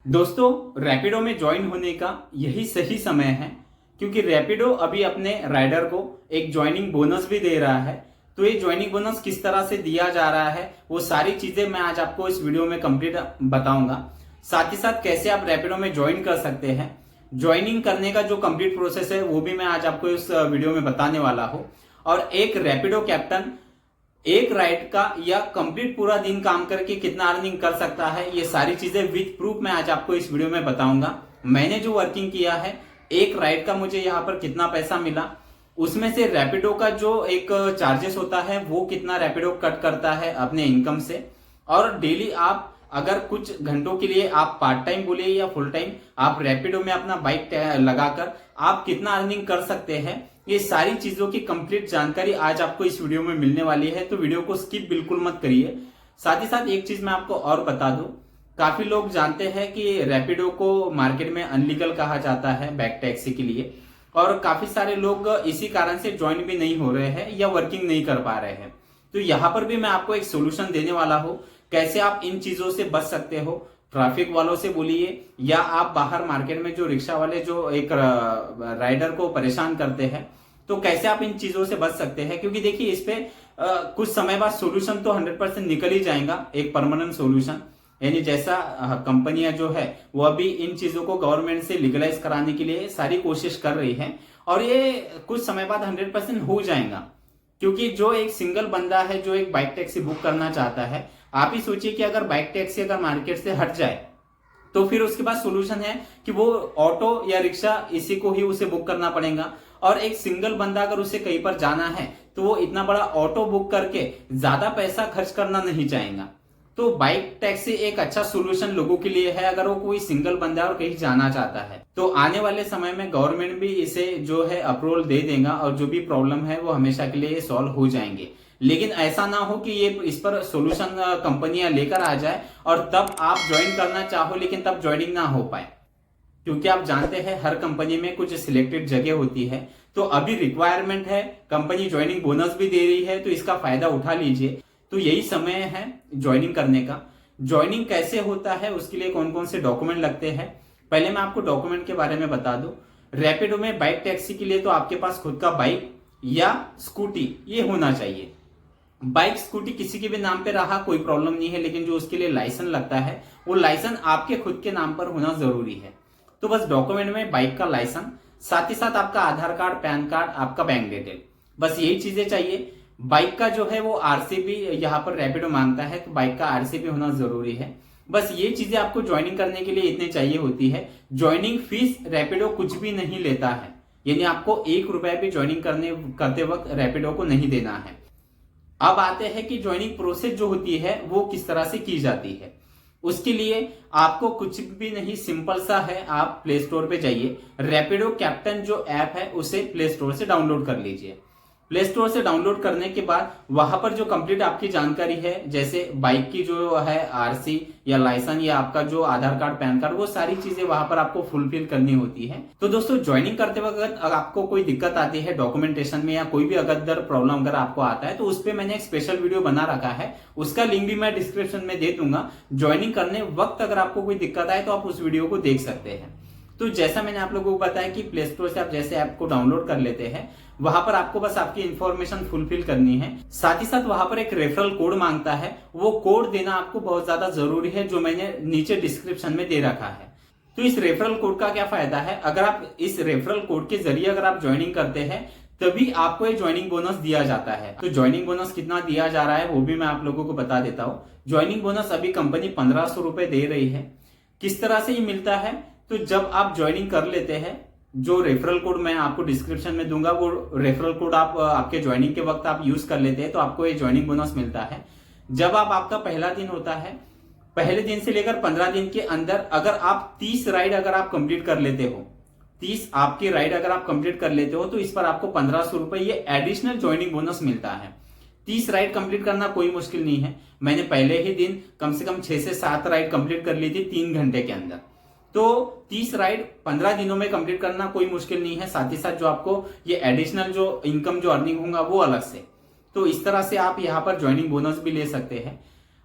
दोस्तों रैपिडो में ज्वाइन होने का यही सही समय है क्योंकि रैपिडो अभी अपने राइडर को एक ज्वाइनिंग बोनस भी दे रहा है। तो ये ज्वाइनिंग बोनस किस तरह से दिया जा रहा है वो सारी चीजें मैं आज आपको इस वीडियो में कंप्लीट बताऊंगा। साथ ही साथ कैसे आप रैपिडो में ज्वाइन कर सकते हैं, ज्वाइनिंग करने का जो कंप्लीट प्रोसेस है वो भी मैं आज आपको इस वीडियो में बताने वाला हूं। और एक रैपिडो कैप्टन एक राइड का या कंप्लीट पूरा दिन काम करके कितना अर्निंग कर सकता है, ये सारी चीजें विद प्रूफ मैं आज आपको इस वीडियो में बताऊंगा। मैंने जो वर्किंग किया है, एक राइड का मुझे यहाँ पर कितना पैसा मिला, उसमें से रैपिडो का जो एक चार्जेस होता है वो कितना रैपिडो कट करता है अपने इनकम से, और डेली आप अगर कुछ घंटों के लिए आप पार्ट टाइम बोले या फुल टाइम आप रैपिडो में अपना बाइक लगाकर आप कितना अर्निंग कर सकते हैं, ये सारी चीजों की कंप्लीट जानकारी आज आपको इस वीडियो में मिलने वाली है। तो वीडियो को स्किप बिल्कुल मत करिए। साथ ही साथ एक चीज मैं आपको और बता दूं, काफी लोग जानते हैं कि रैपिडो को मार्केट में अनलीगल कहा जाता है बैक टैक्सी के लिए, और काफी सारे लोग इसी कारण से ज्वाइन भी नहीं हो रहे हैं या वर्किंग नहीं कर पा रहे हैं। तो यहाँ पर भी मैं आपको एक सोल्यूशन देने वाला हूं, कैसे आप इन चीजों से बच सकते हो। ट्रैफिक वालों से बोलिए या आप बाहर मार्केट में जो रिक्शा वाले जो एक राइडर को परेशान करते हैं, तो कैसे आप इन चीजों से बच सकते हैं। क्योंकि देखिए इस पे कुछ समय बाद सोल्यूशन तो 100% निकल ही जाएगा, एक परमानेंट सोल्यूशन। यानी जैसा कंपनियां जो है वो अभी इन चीजों को गवर्नमेंट से लीगलाइज कराने के लिए सारी कोशिश कर रही है, और ये कुछ समय बाद 100% हो जाएगा। क्योंकि जो एक सिंगल बंदा है जो एक बाइक टैक्सी बुक करना चाहता है, आप ही सोचिए कि अगर बाइक टैक्सी अगर मार्केट से हट जाए तो फिर उसके बाद सोल्यूशन है कि वो ऑटो या रिक्शा इसी को ही उसे बुक करना पड़ेगा। और एक सिंगल बंदा अगर उसे कहीं पर जाना है तो वो इतना बड़ा ऑटो बुक करके ज्यादा पैसा खर्च करना नहीं चाहेगा। तो बाइक टैक्सी एक अच्छा सोल्यूशन लोगों के लिए है अगर वो कोई सिंगल बंदा और कहीं जाना चाहता है। तो आने वाले समय में गवर्नमेंट भी इसे जो है अप्रूवल दे देगा और जो भी प्रॉब्लम है वो हमेशा के लिए सॉल्व हो जाएंगे। लेकिन ऐसा ना हो कि ये इस पर सोल्यूशन कंपनियां लेकर आ जाए और तब आप ज्वाइन करना चाहो लेकिन तब ज्वाइनिंग ना हो पाए। क्योंकि आप जानते हैं हर कंपनी में कुछ सिलेक्टेड जगह होती है। तो अभी रिक्वायरमेंट है, कंपनी ज्वाइनिंग बोनस भी दे रही है, तो इसका फायदा उठा लीजिए। तो यही समय है ज्वाइनिंग करने का। ज्वाइनिंग कैसे होता है, उसके लिए कौन कौन से डॉक्यूमेंट लगते हैं, पहले मैं आपको डॉक्यूमेंट के बारे में बता दूं। रैपिडो में बाइक टैक्सी के लिए तो आपके पास खुद का बाइक या स्कूटी ये होना चाहिए। बाइक स्कूटी किसी के भी नाम पे रहा कोई प्रॉब्लम नहीं है, लेकिन जो उसके लिए लाइसेंस लगता है वो लाइसेंस आपके खुद के नाम पर होना जरूरी है। तो बस डॉक्यूमेंट में बाइक का लाइसेंस, साथ ही साथ आपका आधार कार्ड, पैन कार्ड, आपका बैंक डिटेल, बस यही चीजें चाहिए। बाइक का जो है वो आरसीबी यहाँ पर रैपिडो मांगता है, तो बाइक का आरसीबी होना जरूरी है। बस ये चीजें आपको ज्वाइनिंग करने के लिए इतने चाहिए होती है। ज्वाइनिंग फीस रैपिडो कुछ भी नहीं लेता है, यानी आपको 1 रुपया भी ज्वाइनिंग करते वक्त रैपिडो को नहीं देना है। अब आते हैं कि ज्वाइनिंग प्रोसेस जो होती है वो किस तरह से की जाती है। उसके लिए आपको कुछ भी नहीं, सिंपल सा है, आप प्ले स्टोर पे जाइए, रैपिडो कैप्टन जो ऐप है उसे प्ले स्टोर से डाउनलोड कर लीजिए। प्ले स्टोर से डाउनलोड करने के बाद वहां पर जो कंप्लीट आपकी जानकारी है, जैसे बाइक की जो है आरसी या लाइसेंस या आपका जो आधार कार्ड, पैन कार्ड, वो सारी चीजें वहां पर आपको फुलफिल करनी होती है। तो दोस्तों ज्वाइनिंग करते वक्त अगर आपको कोई दिक्कत आती है डॉक्यूमेंटेशन में या कोई भी अगर प्रॉब्लम अगर आपको आता है, तो उस पर मैंने एक स्पेशल वीडियो बना रखा है, उसका लिंक भी मैं डिस्क्रिप्शन में दे दूंगा। ज्वाइनिंग करने वक्त अगर आपको कोई दिक्कत आए तो आप उस वीडियो को देख सकते हैं। तो जैसा मैंने आप लोगों को बताया कि प्ले स्टोर से आप जैसे ऐप को डाउनलोड कर लेते हैं, वहां पर आपको बस आपकी इंफॉर्मेशन फुलफिल करनी है। साथ ही साथ वहां पर एक रेफरल कोड मांगता है, वो कोड देना आपको बहुत ज्यादा जरूरी है, जो मैंने नीचे डिस्क्रिप्शन में दे रखा है। तो इस रेफरल कोड का क्या फायदा है, अगर आप इस रेफरल कोड के जरिए अगर आप ज्वाइनिंग करते हैं तभी आपको ये ज्वाइनिंग बोनस दिया जाता है। तो ज्वाइनिंग बोनस कितना दिया जा रहा है वो भी मैं आप लोगों को बता देता हूँ। ज्वाइनिंग बोनस अभी कंपनी 1500 रुपए दे रही है। किस तरह से ये मिलता है, तो जब आप ज्वाइनिंग कर लेते हैं, जो रेफरल कोड मैं आपको डिस्क्रिप्शन में दूंगा, वो रेफरल कोड आप आपके ज्वाइनिंग के वक्त आप यूज कर लेते हैं, तो आपको ये ज्वाइनिंग बोनस मिलता है। जब आपका पहला दिन होता है, पहले दिन से लेकर 15 दिन के अंदर अगर आप 30 राइड अगर आप कंप्लीट कर लेते हो, 30 आपकी राइड अगर आप कंप्लीट कर लेते हो, तो इस पर आपको 1500 रुपए ये एडिशनल ज्वाइनिंग बोनस मिलता है। 30 राइड कंप्लीट करना कोई मुश्किल नहीं है। मैंने पहले ही दिन कम से कम 6 से 7 राइड कंप्लीट कर ली थी 3 घंटे के अंदर। तो 30 राइड 15 दिनों में कंप्लीट करना कोई मुश्किल नहीं है। साथ ही साथ जो आपको ये एडिशनल जो इनकम जो अर्निंग होगा वो अलग से। तो इस तरह से आप यहाँ पर ज्वाइनिंग बोनस भी ले सकते हैं।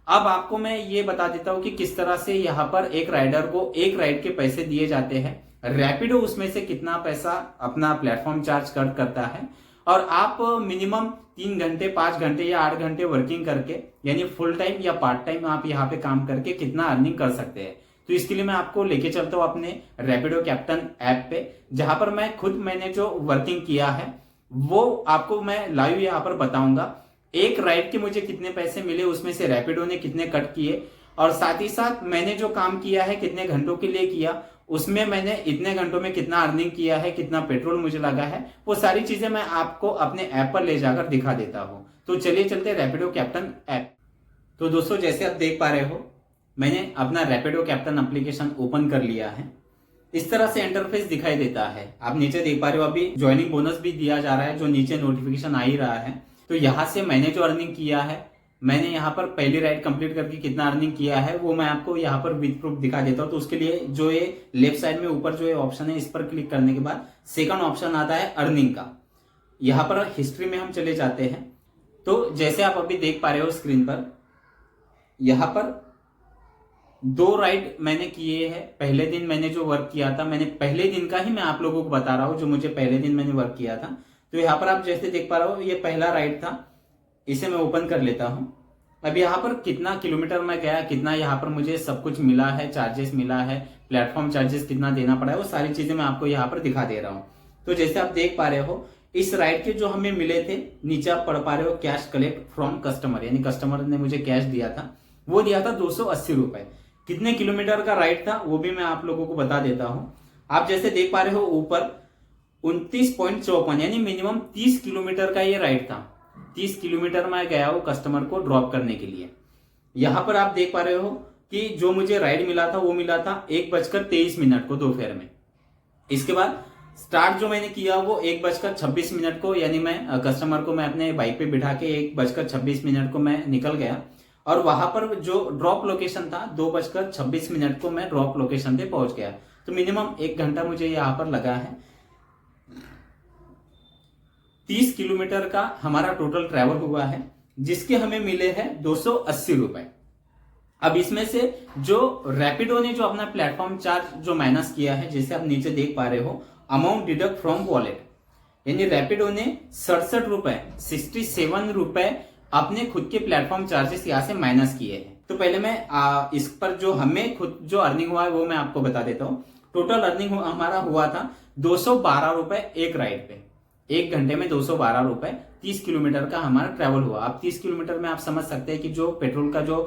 अब आपको मैं ये बता देता हूं कि किस तरह से यहाँ पर एक राइडर को एक राइड के पैसे दिए जाते हैं, रैपिडो उसमें से कितना पैसा अपना प्लेटफॉर्म चार्ज कट करता है, और आप मिनिमम 3 घंटे 5 घंटे या 8 घंटे वर्किंग करके यानी फुल टाइम या पार्ट टाइम आप यहाँ पे काम करके कितना अर्निंग कर सकते हैं। तो इसके लिए मैं आपको लेके चलता हूँ अपने रैपिडो कैप्टन ऐप पे, जहां पर मैंने जो वर्किंग किया है वो आपको मैं लाइव यहाँ पर बताऊंगा। एक राइड के मुझे कितने पैसे मिले, उसमें से रैपिडो ने कितने कट किए, और साथ ही साथ मैंने जो काम किया है कितने घंटों के लिए किया, उसमें मैंने इतने घंटों में कितना अर्निंग किया है, कितना पेट्रोल मुझे लगा है, वो सारी चीजें मैं आपको अपने ऐप पर ले जाकर दिखा देता हूं। तो चलिए चलते रैपिडो कैप्टन ऐप। तो दोस्तों जैसे आप देख पा रहे हो, मैंने अपना रैपिडो कैप्टन एप्लीकेशन ओपन कर लिया है। इस तरह से इंटरफेस दिखाई देता है। आप नीचे देख पा रहे हो अभी ज्वाइनिंग बोनस भी दिया जा रहा है, जो नीचे नोटिफिकेशन आ ही रहा है। तो यहाँ से मैंने जो अर्निंग किया है, मैंने यहाँ पर पहली राइड कंप्लीट करके कितना अर्निंग किया है वो मैं आपको यहाँ पर विद प्रूफ दिखा देता हूँ। तो उसके लिए जो ये लेफ्ट साइड में ऊपर जो ये ऑप्शन है, इस पर क्लिक करने के बाद सेकंड ऑप्शन आता है अर्निंग का। यहाँ पर हिस्ट्री में हम चले जाते हैं। तो जैसे आप अभी देख पा रहे हो स्क्रीन पर, यहाँ पर 2 राइड मैंने किए हैं। पहले दिन मैंने जो वर्क किया था, मैंने पहले दिन का ही मैं आप लोगों को बता रहा हूँ, जो मुझे पहले दिन मैंने वर्क किया था। तो यहाँ पर आप जैसे देख पा रहे हो, ये पहला राइड था। इसे मैं ओपन कर लेता हूं। अब यहाँ पर कितना किलोमीटर मैं गया, कितना यहाँ पर मुझे सब कुछ मिला है, चार्जेस मिला है, प्लेटफॉर्म चार्जेस कितना देना पड़ा है, वो सारी चीजें मैं आपको यहाँ पर दिखा दे रहा हूँ। तो जैसे आप देख पा रहे हो, इस राइड के जो हमें मिले थे, नीचे आप पढ़ पा रहे हो कैश कलेक्ट फ्रॉम कस्टमर, यानी कस्टमर ने मुझे कैश दिया था, वो दिया था 280 रुपए। कितने किलोमीटर का राइड था वो भी मैं आप लोगों को बता देता हूं। आप जैसे देख पा रहे हो ऊपर 29.54 यानी मिनिमम 30 किलोमीटर का ये राइड था। 30 किलोमीटर मैं गया हूं कस्टमर को ड्रॉप करने के लिए। यहां पर आप देख पा रहे हो कि जो मुझे राइड मिला था वो मिला था 1:23 को दोपहर में। इसके बाद स्टार्ट जो मैंने किया वो 1:26 को, यानी मैं कस्टमर को मैं अपने बाइक पे बिठा के 1:26 को मैं निकल गया, और वहां पर जो ड्रॉप लोकेशन था 2:26 को मैं ड्रॉप लोकेशन पे पहुंच गया। तो मिनिमम 1 घंटा मुझे यहाँ पर लगा है। 30 किलोमीटर का हमारा टोटल ट्रैवल हुआ है, जिसके हमें मिले हैं 280 रुपए। अब इसमें से जो रैपिडो ने जो अपना प्लेटफॉर्म चार्ज जो माइनस किया है, जैसे आप नीचे देख पा रहे हो, अमाउंट डिडक्ट फ्रॉम वॉलेट, यानी रैपिडो ने 67 रुपए अपने खुद के प्लेटफॉर्म चार्जेस यहां से माइनस किए हैं। तो पहले मैं इस पर जो हमें खुद जो अर्निंग हुआ है वो मैं आपको बता देता हूँ। टोटल अर्निंग हमारा हुआ था 212 रुपए एक राइड पे। 1 घंटे में 212 रुपए, 30 किलोमीटर का हमारा ट्रैवल हुआ। अब 30 किलोमीटर में आप समझ सकते हैं कि जो पेट्रोल का जो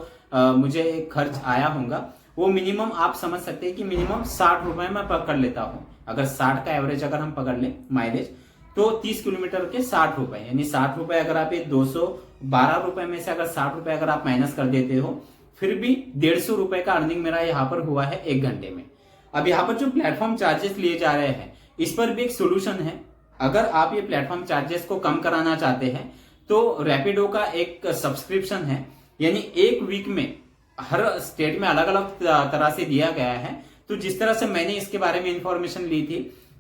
मुझे खर्च आया होगा वो मिनिमम आप समझ सकते हैं कि मिनिमम 60 रुपए मैं पकड़ लेता हूँ। अगर 60 का एवरेज अगर हम पकड़ ले माइलेज, तो 30 किलोमीटर के 60 रुपए, यानी 60 रुपए अगर आप ये 212 रुपए में से अगर 60 रुपए अगर आप माइनस कर देते हो, फिर भी 150 रुपए का अर्निंग मेरा यहाँ पर हुआ है 1 घंटे में। अब यहाँ पर जो प्लेटफॉर्म चार्जेस लिए जा रहे हैं, इस पर भी एक सोल्यूशन है। अगर आप ये प्लेटफॉर्म चार्जेस को कम कराना चाहते हैं तो रैपिडो का एक सब्सक्रिप्शन है, यानी 1 वीक में हर स्टेट में अलग अलग तरह से दिया गया है। तो जिस तरह से मैंने इसके बारे में इंफॉर्मेशन ली थी,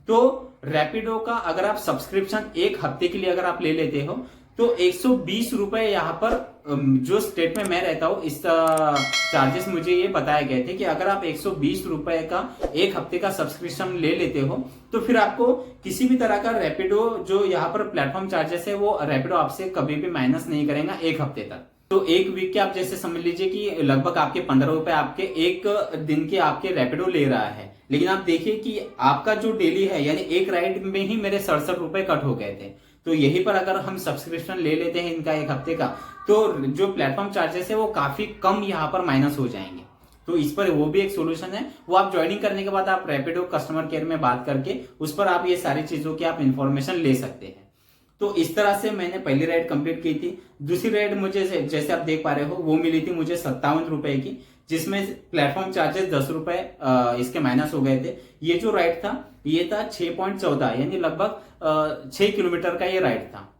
तो रैपिडो का अगर आप सब्सक्रिप्शन 1 हफ्ते के लिए अगर आप ले लेते हो तो 120 रुपए यहाँ पर जो स्टेट में मैं रहता हूँ, इस चार्जेस मुझे ये बताए गए थे कि अगर आप 120 रुपए का 1 हफ्ते का सब्सक्रिप्शन ले लेते हो तो फिर आपको किसी भी तरह का रैपिडो जो यहाँ पर प्लेटफॉर्म चार्जेस है वो रैपिडो आपसे कभी भी माइनस नहीं करेगा 1 हफ्ते तक। तो 1 वीक के आप जैसे समझ लीजिए कि लगभग आपके 15 रुपए आपके 1 दिन के आपके रैपिडो ले रहा है। लेकिन आप देखिए कि आपका जो डेली है, यानी 1 राइड में ही मेरे 67 रुपए कट हो गए थे। तो यहीं पर अगर हम सब्सक्रिप्शन ले लेते हैं इनका 1 हफ्ते का, तो जो प्लेटफॉर्म चार्जेस है वो काफी कम यहाँ पर माइनस हो जाएंगे। तो इस पर वो भी एक सोल्यूशन है। वो आप ज्वाइनिंग करने के बाद आप रैपिडो कस्टमर केयर में बात करके उस पर आप ये सारी चीजों की आप इंफॉर्मेशन ले सकते हैं। तो इस तरह से मैंने पहली राइड कंप्लीट की थी। दूसरी राइड मुझे जैसे आप देख पा रहे हो वो मिली थी मुझे 57 रुपए की, जिसमें प्लेटफॉर्म चार्जेस 10 रुपए इसके माइनस हो गए थे। ये जो राइड था ये था 6.14, यानी लगभग 6 किलोमीटर का ये राइड था।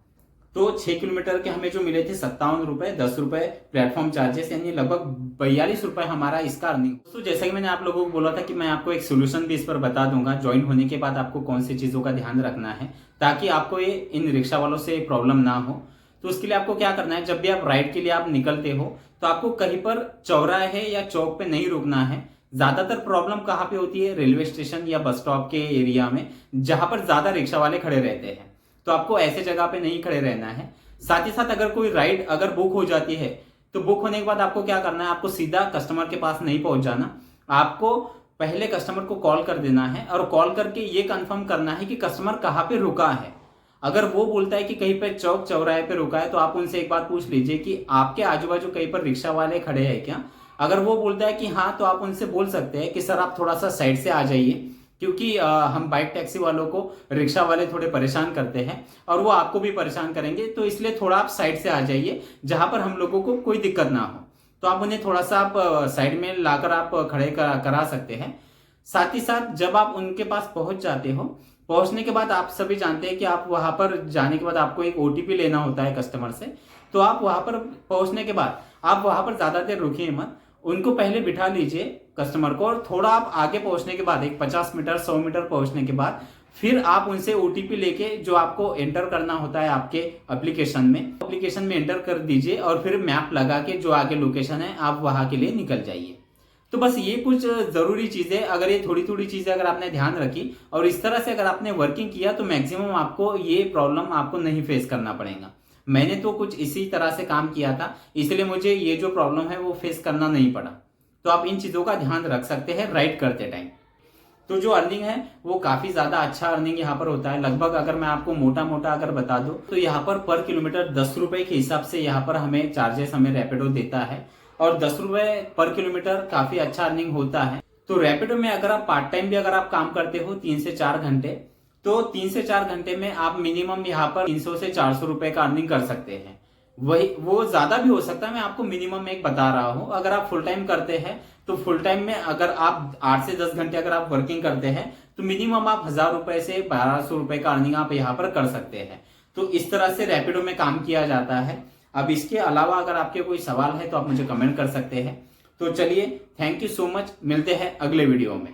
तो 6 किलोमीटर के हमें जो मिले थे 57 रुपए, 10 रुपए प्लेटफॉर्म चार्जेस, यानी लगभग 42 रुपए हमारा इसका अर्निंग। तो जैसा कि मैंने आप लोगों को बोला था कि मैं आपको एक सोल्यूशन भी इस पर बता दूंगा ज्वाइन होने के बाद आपको कौन सी चीजों का ध्यान रखना है ताकि आपको इन रिक्शा वालों से प्रॉब्लम ना हो। तो उसके लिए आपको क्या करना है, जब भी आप राइड के लिए आप निकलते हो तो आपको कहीं पर चौराहे या चौक पे नहीं रुकना है। ज्यादातर प्रॉब्लम कहाँ पे होती है? रेलवे स्टेशन या बस स्टॉप के एरिया में, जहां पर ज्यादा रिक्शा वाले खड़े रहते हैं। तो आपको ऐसे जगह पे नहीं खड़े रहना है। साथ ही साथ अगर कोई राइड अगर बुक हो जाती है तो बुक होने के बाद आपको क्या करना है? आपको सीधा कस्टमर के पास नहीं पहुंच जाना, आपको पहले कस्टमर को कॉल कर देना है और कॉल करके ये कंफर्म करना है कि कस्टमर कहाँ पे रुका है। अगर वो बोलता है कि कहीं पे चौक चौराहे पे रुका है तो आप उनसे एक बात पूछ लीजिए कि आपके आजू बाजू कहीं पर रिक्शा वाले खड़े हैं क्या। अगर वो बोलता है कि हाँ, तो आप उनसे बोल सकते हैं कि सर आप थोड़ा सा साइड से आ जाइए, क्योंकि हम बाइक टैक्सी वालों को रिक्शा वाले थोड़े परेशान करते हैं और वो आपको भी परेशान करेंगे, तो इसलिए थोड़ा आप साइड से आ जाइए जहां पर हम लोगों को कोई दिक्कत ना हो। तो आप उन्हें थोड़ा सा आप साइड में लाकर आप खड़े करा सकते हैं। साथ ही साथ जब आप उनके पास पहुंच जाते हो, पहुंचने के बाद आप सभी जानते हैं कि आप वहां पर जाने के बाद आपको एक ओटीपी लेना होता है कस्टमर से। तो आप वहां पर पहुंचने के बाद आप वहां पर ज्यादा देर रुकिए मत, उनको पहले बिठा लीजिए कस्टमर को, और थोड़ा आप आगे पहुंचने के बाद एक 50 मीटर 100 मीटर पहुंचने के बाद फिर आप उनसे ओटीपी लेके जो आपको एंटर करना होता है आपके एप्लीकेशन में एंटर कर दीजिए और फिर मैप लगा के जो आगे लोकेशन है आप वहां के लिए निकल जाइए। तो बस ये कुछ जरूरी चीजें, अगर ये थोड़ी थोड़ी चीजें अगर आपने ध्यान रखी और इस तरह से अगर आपने वर्किंग किया तो मैक्सिमम आपको ये प्रॉब्लम आपको नहीं फेस करना पड़ेगा। मैंने तो कुछ इसी तरह से काम किया था, इसलिए मुझे ये जो प्रॉब्लम है वो फेस करना नहीं पड़ा। तो आप इन चीजों का ध्यान रख सकते हैं राइड करते टाइम। तो जो अर्निंग है वो काफी ज्यादा अच्छा अर्निंग यहाँ पर होता है। लगभग अगर मैं आपको मोटा मोटा अगर बता दूं तो यहाँ पर किलोमीटर 10 रुपए के हिसाब से यहाँ पर हमें चार्जेस हमें रैपिडो देता है, और 10 रुपए पर किलोमीटर काफी अच्छा अर्निंग होता है। तो रैपिडो में अगर आप पार्ट टाइम भी अगर आप काम करते हो 3 से 4 घंटे, तो 3 से 4 घंटे में आप मिनिमम यहाँ पर 300 से 400 रुपए का अर्निंग कर सकते हैं। वही वो ज्यादा भी हो सकता है, मैं आपको मिनिमम एक बता रहा हूं। अगर आप फुल टाइम करते हैं तो फुल टाइम में अगर आप 8 से 10 घंटे अगर आप वर्किंग करते हैं तो मिनिमम आप 1000 रुपए से 1200 रुपए का अर्निंग आप यहाँ पर कर सकते हैं। तो इस तरह से रैपिडो में काम किया जाता है। अब इसके अलावा अगर आपके कोई सवाल है तो आप मुझे कमेंट कर सकते हैं। तो चलिए, थैंक यू सो मच, मिलते हैं अगले वीडियो में।